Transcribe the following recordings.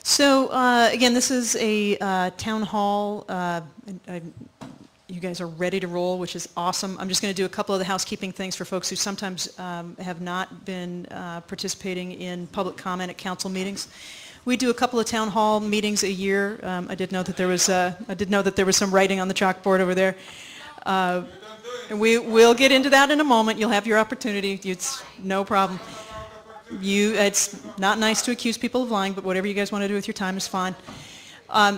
So again, this is a town hall. You guys are ready to roll, which is awesome. I'm just going to do a couple of the housekeeping things for folks who sometimes have not been participating in public comment at council meetings. We do a couple of town hall meetings a year. I did know that there was some writing on the chalkboard over there. And we'll get into that in a moment. You'll have your opportunity. It's no problem. It's not nice to accuse people of lying, but whatever you guys want to do with your time is fine.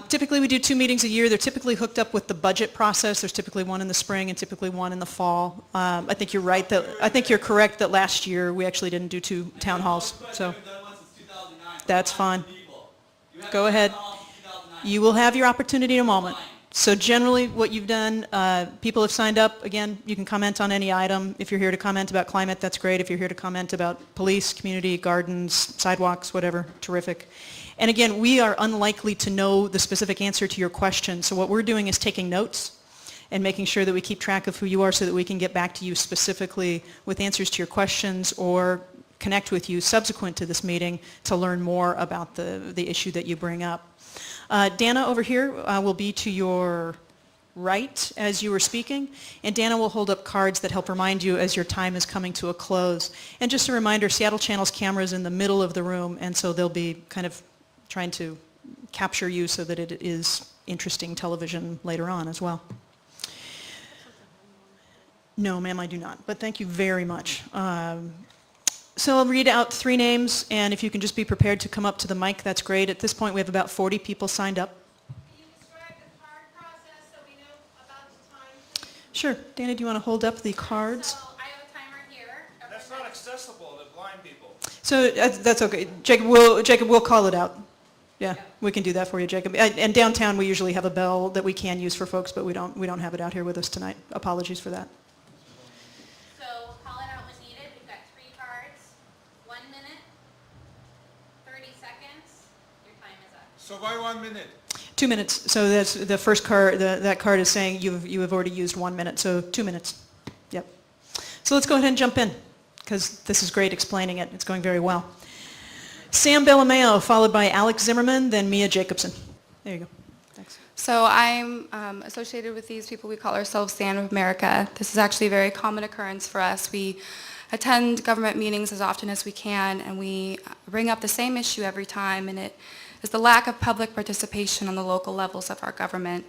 Typically we do 2 meetings a year. They're typically hooked up with the budget process. There's typically one in the spring and typically one in the fall. I think you're right I think you're correct that last year we actually didn't do 2 town halls. So that's fine. Go ahead. You will have your opportunity in a moment. So generally what you've done, people have signed up. Again, you can comment on any item. If you're here to comment about climate, that's great. If you're here to comment about police, community, gardens, sidewalks, whatever, terrific. And again, we are unlikely to know the specific answer to your question. So what we're doing is taking notes and making sure that we keep track of who you are so that we can get back to you specifically with answers to your questions or connect with you subsequent to this meeting to learn more about the issue that you bring up. Dana over here will be to your right as you were speaking, and Dana will hold up cards that help remind you as your time is coming to a close. And just a reminder, Seattle Channel's camera is in the middle of the room, and so they'll be kind of trying to capture you so that it is interesting television later on as well. No, ma'am, I do not, but thank you very much. So I'll read out 3 names, and if you can just be prepared to come up to the mic, that's great. At this point, we have about 40 people signed up. Can you describe the card process so we know about the time? Sure. Dana, do you want to hold up the cards? So I have a timer here. That's not accessible to blind people. So that's okay. Jacob, we'll call it out. Yeah, we can do that for you, Jacob. And downtown, we usually have a bell that we can use for folks, but we don't have it out here with us tonight. Apologies for that. So why 1 minute? 2 minutes. So that's the first card. That card is saying you have already used 1 minute. So 2 minutes. Yep. So let's go ahead and jump in because this is great explaining it. It's going very well. Sam Bellameo, followed by Alex Zimerman, then Mia Jacobson. There you go. Thanks. So I'm associated with these people. We call ourselves StandUP-America. This is actually a very common occurrence for us. We attend government meetings as often as we can, and we bring up the same issue every time, and it is the lack of public participation on the local levels of our government.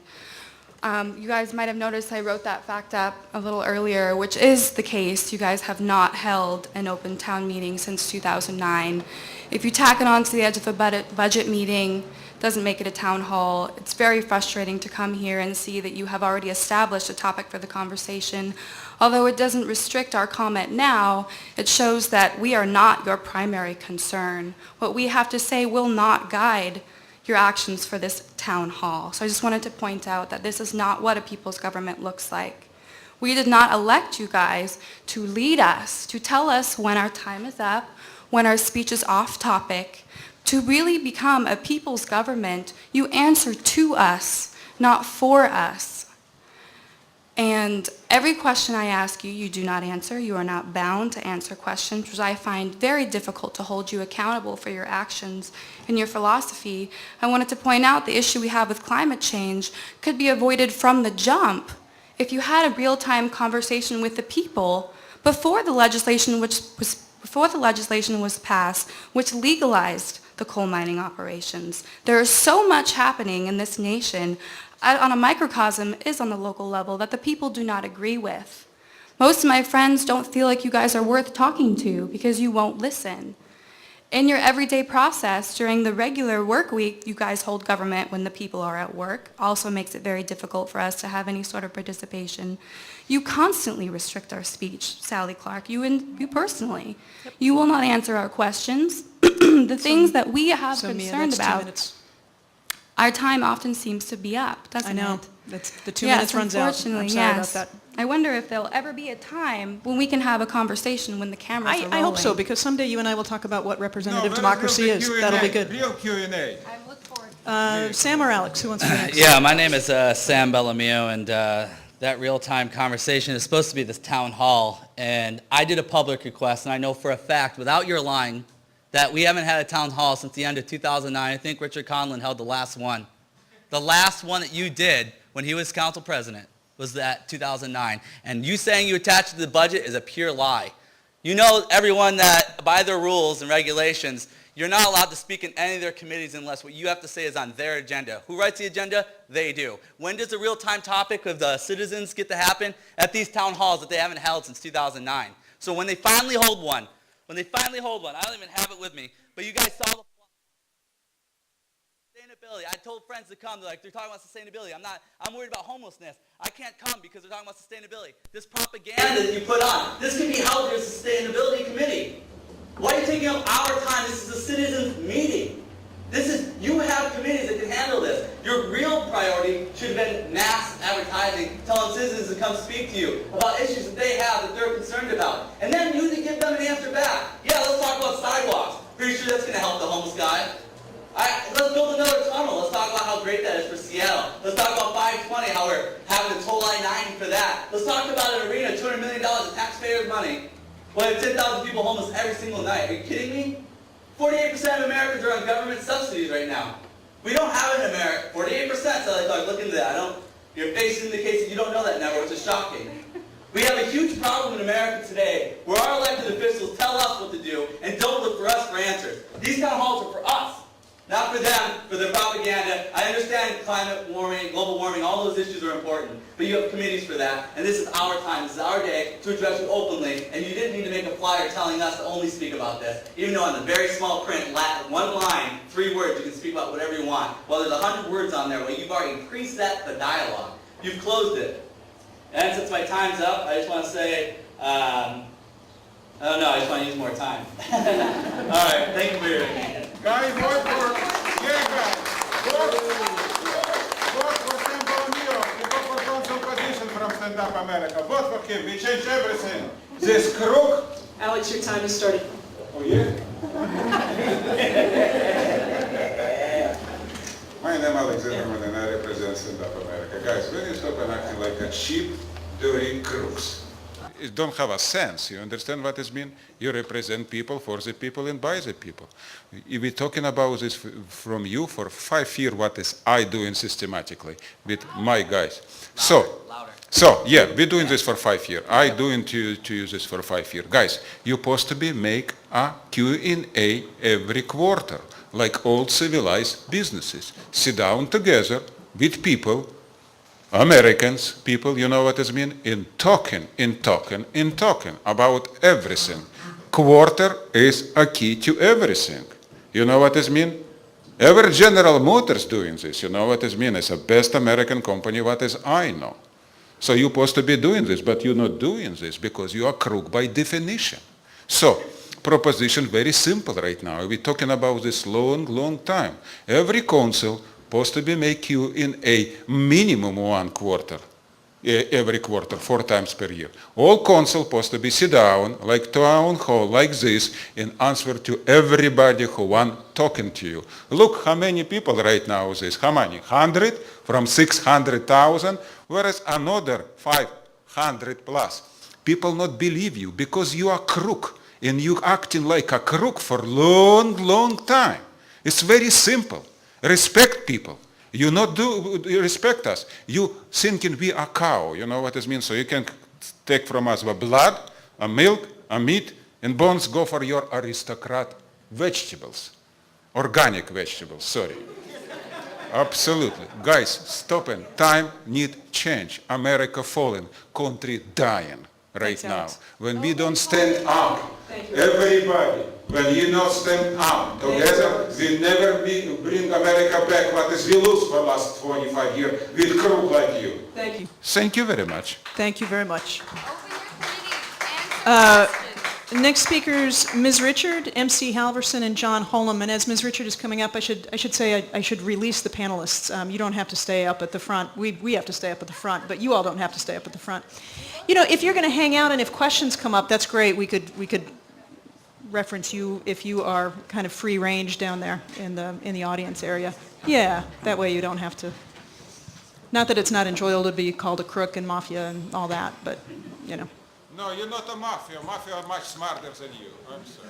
You guys might have noticed I wrote that fact up a little earlier, which is the case. You guys have not held an open town meeting since 2009. If you tack it on to the edge of a budget meeting, it doesn't make it a town hall. It's very frustrating to come here and see that you have already established a topic for the conversation. Although it doesn't restrict our comment now, it shows that we are not your primary concern. What we have to say will not guide your actions for this town hall. So I just wanted to point out that this is not what a people's government looks like. We did not elect you guys to lead us, to tell us when our time is up, when our speech is off topic. To really become a people's government, you answer to us, not for us. And every question I ask you, you do not answer. You are not bound to answer questions, which I find very difficult to hold you accountable for your actions and your philosophy. I wanted to point out the issue we have with climate change could be avoided from the jump if you had a real-time conversation with the people before the legislation was passed, which legalized the coal mining operations. There is so much happening in this nation on a microcosm is on the local level that the people do not agree with. Most of my friends don't feel like you guys are worth talking to because you won't listen. In your everyday process, during the regular work week, you guys hold government when the people are at work. Also makes it very difficult for us to have any sort of participation. You constantly restrict our speech, Sally Clark, you personally. Yep. You will not answer our questions. The things that we have concerned about. Our time often seems to be up, doesn't it? I know. The 2 minutes runs out. I'm sorry about that. I wonder if there'll ever be a time when we can have a conversation when the cameras are rolling. I hope so, because someday you and I will talk about what representative democracy is. That'll be good. Real Q&A. I look forward to it. Sam or Alex, who wants to go next? Yeah, my name is Sam Bellameo, and that real-time conversation is supposed to be this town hall. And I did a public request, and I know for a fact, without your lying, that we haven't had a town hall since the end of 2009. I think Richard Conlon held the last one. The last one that you did when he was council president was that 2009. And you saying you attached it to the budget is a pure lie. You know, everyone, that by their rules and regulations, you're not allowed to speak in any of their committees unless what you have to say is on their agenda. Who writes the agenda? They do. When does the real-time topic of the citizens get to happen? At these town halls that they haven't held since 2009. So when they finally hold one, I don't even have it with me, but you guys saw the sustainability. I told friends to come. They're talking about sustainability. I'm worried about homelessness. I can't come because they're talking about sustainability. This propaganda that you put on, this can be held as a sustainability committee. Why are you taking up our time? This is a citizens meeting. You have committees that can handle this. Your real priority should have been mass advertising, telling citizens to come speak to you about issues that they have that they're concerned about. And then you can give them an answer back. Yeah, let's talk about sidewalks. Pretty sure that's going to help the homeless guy. Let's build another tunnel. Let's talk about how great that is for Seattle. Let's talk about 520, how we're having a toll I-90 for that. Let's talk about an arena, $200 million of taxpayers' money. We have 10,000 people homeless every single night. Are you kidding me? 48% of Americans are on government subsidies right now. We don't have it in America. 48%. So look into that. Your face indicates that you don't know that number, which is shocking. We have a huge problem in America today where our elected officials tell us what to do and don't look for us for answers. These town halls are for us, not for them, for their propaganda. I understand climate warming, global warming, all those issues are important, but you have committees for that, and this is our time, this is our day to address you openly, and you didn't need to make a flyer telling us to only speak about this, even though on the very small print, one line, 3 words, you can speak about whatever you want. Well, there's 100 words on there, well, you've already preset the dialogue. You've closed it. And since my time's up, I just want to say, I don't know, I just want to use more time. All right, thank you for your attention. Guys, vote for StandUP-America. We go for council position from StandUP-America. Vote for him. We change everything. This crook. Alex, your time has started. Oh, yeah? My name is Alex Zimerman and I represent StandUP-America. Guys, when you stop and acting like a sheep during crooks? It don't have a sense. You understand what it means? You represent people for the people and by the people. If we're talking about this from you for 5 years, what is I doing systematically with my guys. Louder. So, yeah, we're doing this for 5 years. I doing to you this for 5 years. Guys, you're supposed to make a Q&A every quarter, like all civilized businesses. Sit down together with people, Americans, people, you know what it means? In talking about everything. Quarter is a key to everything. You know what it means? Every General Motors doing this. You know what it means? It's the best American company what is I know. So you're supposed to be doing this, but you're not doing this because you are crook by definition. So, proposition very simple right now. We're talking about this long time. Every council supposed to be make you in a minimum 1 quarter, every quarter, 4 times per year. All council supposed to be sit down, like town hall, like this, and answer to everybody who want talking to you. Look how many people right now is this. How many? 100 from 600,000, whereas another 500 plus. People not believe you because you are crook, and you acting like a crook for long time. It's very simple. Respect people. You not do respect us. You thinking we are cow. You know what it means? So you can take from us the blood, a milk, a meat, and bones go for your aristocrat vegetables. Organic vegetables, sorry. Absolutely. Guys, stop it. Time need change. America falling. Country dying right now. Alex. When we don't stand up, everybody, when you not stand up together, we never bring America back what is we lose for last 25 years with crook like you. Thank you. Thank you very much. Thank you very much. Open your committees, answer questions. Next speakers, Ms. Richard, MC Halverson, and John Holm. And as Ms. Richard is coming up, I should say I should release the panelists. You don't have to stay up at the front. We have to stay up at the front, but you all don't have to stay up at the front. You know, if you're going to hang out and if questions come up, that's great. We could reference you if you are kind of free range down there in the audience area. Yeah, that way you don't have to. Not that it's not enjoyable to be called a crook and mafia and all that, but you know. No, you're not a mafia. Mafia are much smarter than you. I'm sorry.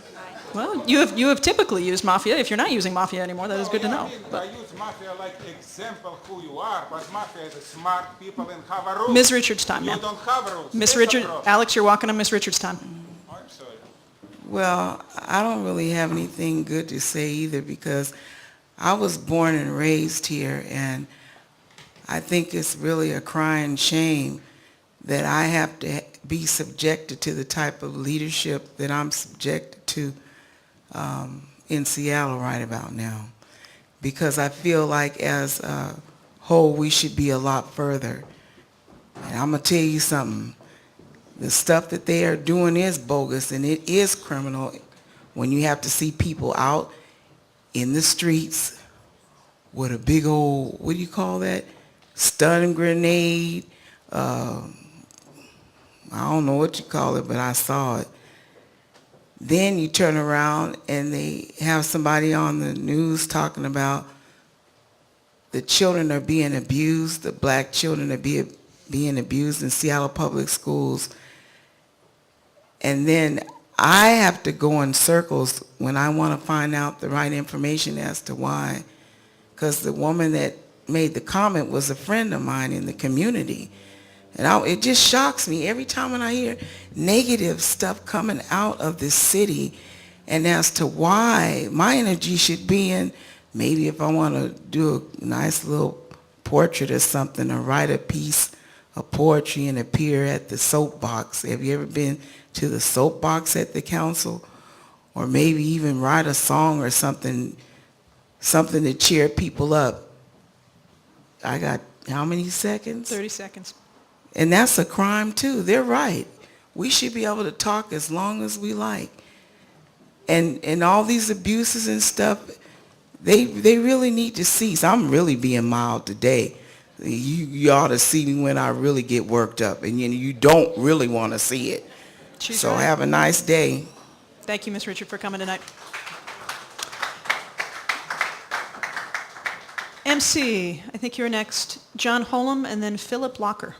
Well, you have typically used mafia. If you're not using mafia anymore, that is good to know. I use mafia like example who you are, but mafia is a smart people and have a rules. Ms. Richards' time, You ma'am. don't have rules. Ms. That's a Richards, problem. Alex, you're walking on Ms. Richards' time. I'm sorry. Well, I don't really have anything good to say either because I was born and raised here, and I think it's really a crying shame that I have to be subjected to the type of leadership that I'm subjected to in Seattle right about now. Because I feel like as a whole, we should be a lot further. And I'm going to tell you something. The stuff that they are doing is bogus, and it is criminal when you have to see people out in the streets with a big old, what do you call that? Stun grenade. I don't know what you call it, but I saw it. Then you turn around and they have somebody on the news talking about the children are being abused, the black children are being abused in Seattle public schools. And then I have to go in circles when I want to find out the right information as to why. Because the woman that made the comment was a friend of mine in the community. And it just shocks me every time when I hear negative stuff coming out of this city, and as to why my energy should be in, maybe if I want to do a nice little portrait or something, or write a piece of poetry and appear at the soapbox. Have you ever been to the soapbox at the council? Or maybe even write a song or something to cheer people up. I got how many seconds? 30 seconds. And that's a crime too. They're right. We should be able to talk as long as we like. And all these abuses and stuff, they really need to cease. I'm really being mild today. You ought to see me when I really get worked up, and you don't really want to see it. She's So right. have a nice day. Thank you, Ms. Richard, for coming tonight. MC, I think you're next. John Holm and then Philip Locker.